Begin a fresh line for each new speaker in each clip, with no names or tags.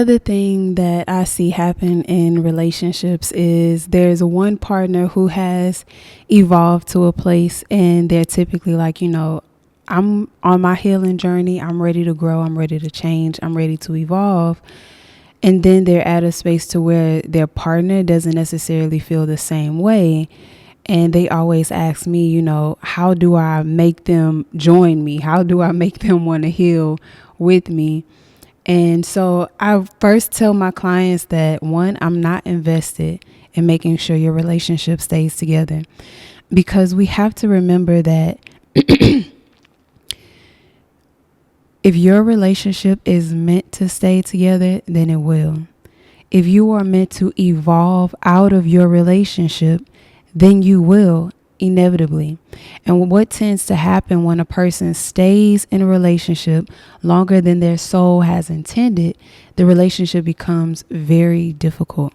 Other thing that I see happen in relationships is there's one partner who has evolved to a place and they're typically like, I'm on my healing journey. I'm ready to grow. I'm ready to change. I'm ready to evolve. And then they're at a space to where their partner doesn't necessarily feel the same way. And they always ask me, how do I make them join me? How do I make them want to heal with me? And so I first tell my clients that, one, I'm not invested in making sure your relationship stays together, because we have to remember that if your relationship is meant to stay together, then it will. If you are meant to evolve out of your relationship, then you will inevitably. And what tends to happen when a person stays in a relationship longer than their soul has intended, the relationship becomes very difficult.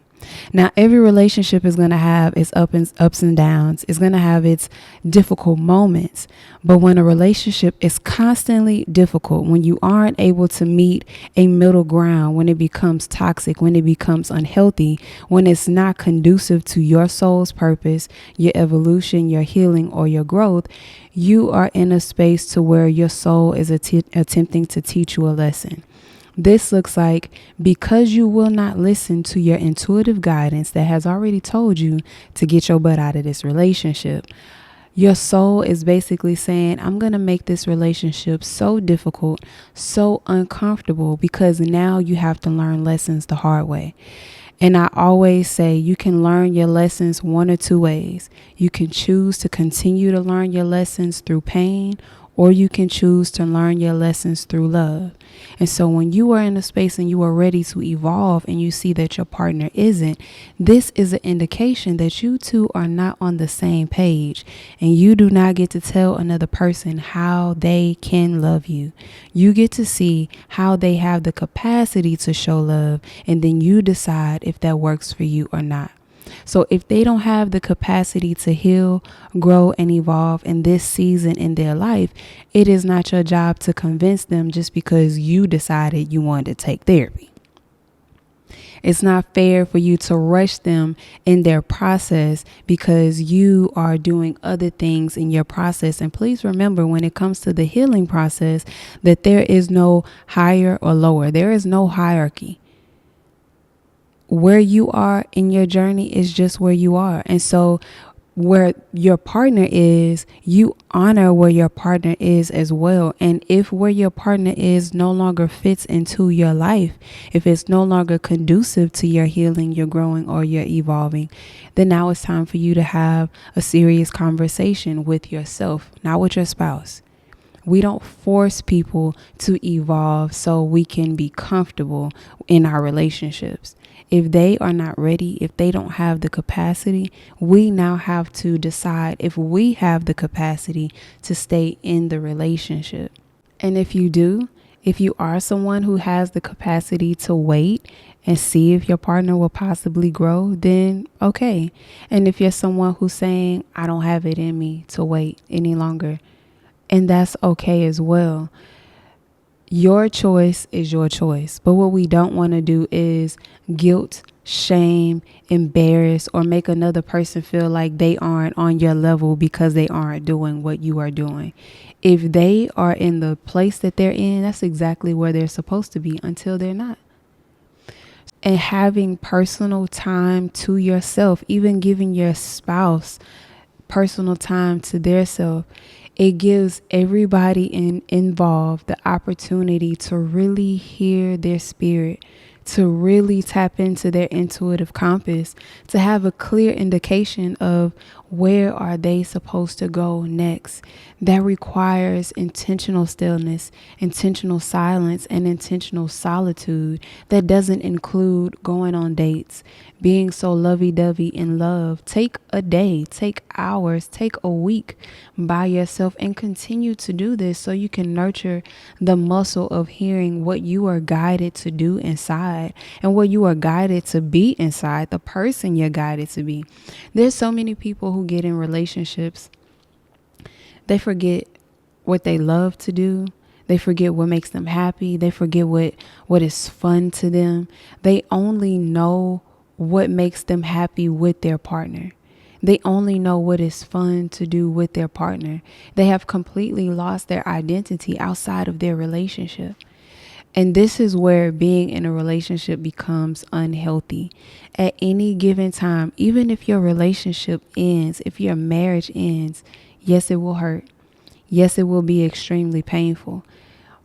Now, every relationship is going to have its ups and downs. It's going to have its difficult moments. But when a relationship is constantly difficult, when you aren't able to meet a middle ground, when it becomes toxic, when it becomes unhealthy, when it's not conducive to your soul's purpose, your evolution, your healing, or your growth, you are in a space to where your soul is attempting to teach you a lesson. This looks like, because you will not listen to your intuitive guidance that has already told you to get your butt out of this relationship, your soul is basically saying, I'm going to make this relationship so difficult, so uncomfortable, because now you have to learn lessons the hard way. And I always say you can learn your lessons one or two ways. You can choose to continue to learn your lessons through pain, or you can choose to learn your lessons through love. And so when you are in a space and you are ready to evolve and you see that your partner isn't, this is an indication that you two are not on the same page, and you do not get to tell another person how they can love you. You get to see how they have the capacity to show love, and then you decide if that works for you or not. So if they don't have the capacity to heal, grow, and evolve in this season in their life, it is not your job to convince them just because you decided you wanted to take therapy. It's not fair for you to rush them in their process because you are doing other things in your process. And please remember, when it comes to the healing process, that there is no higher or lower. There is no hierarchy. Where you are in your journey is just where you are. And so where your partner is, you honor where your partner is as well. And if where your partner is no longer fits into your life, if it's no longer conducive to your healing, your growing, or your evolving, then now it's time for you to have a serious conversation with yourself, not with your spouse. We don't force people to evolve so we can be comfortable in our relationships. If they are not ready, if they don't have the capacity, we now have to decide if we have the capacity to stay in the relationship. And if you do, if you are someone who has the capacity to wait and see if your partner will possibly grow, then okay. And if you're someone who's saying, I don't have it in me to wait any longer, and that's okay as well. Your choice is your choice. But what we don't want to do is guilt, shame, embarrass, or make another person feel like they aren't on your level because they aren't doing what you are doing. If they are in the place that they're in, that's exactly where they're supposed to be until they're not. And having personal time to yourself, even giving your spouse personal time to their self, it gives everybody involved the opportunity to really hear their spirit, to really tap into their intuitive compass, to have a clear indication of where are they supposed to go next. That requires intentional stillness, intentional silence, and intentional solitude. That doesn't include going on dates, being so lovey-dovey in love. Take a day, take hours, take a week by yourself and continue to do this so you can nurture the muscle of hearing what you are guided to do inside and what you are guided to be inside, the person you're guided to be. There's so many people who get in relationships, they forget what they love to do. They forget what makes them happy. They forget what is fun to them. They only know what makes them happy with their partner. They only know what is fun to do with their partner. They have completely lost their identity outside of their relationship. And this is where being in a relationship becomes unhealthy. At any given time, even if your relationship ends, if your marriage ends, yes, it will hurt. Yes, it will be extremely painful.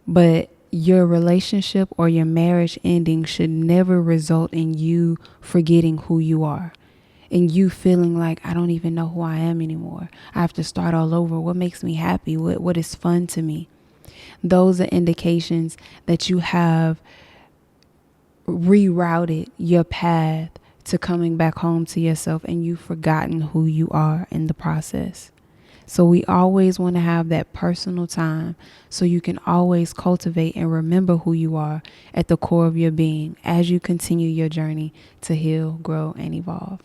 But your relationship or your marriage ending should never result in you forgetting who you are. And you feeling like, I don't even know who I am anymore. I have to start all over. What makes me happy? What is fun to me? Those are indications that you have rerouted your path to coming back home to yourself, and you've forgotten who you are in the process. So we always want to have that personal time so you can always cultivate and remember who you are at the core of your being as you continue your journey to heal, grow, and evolve.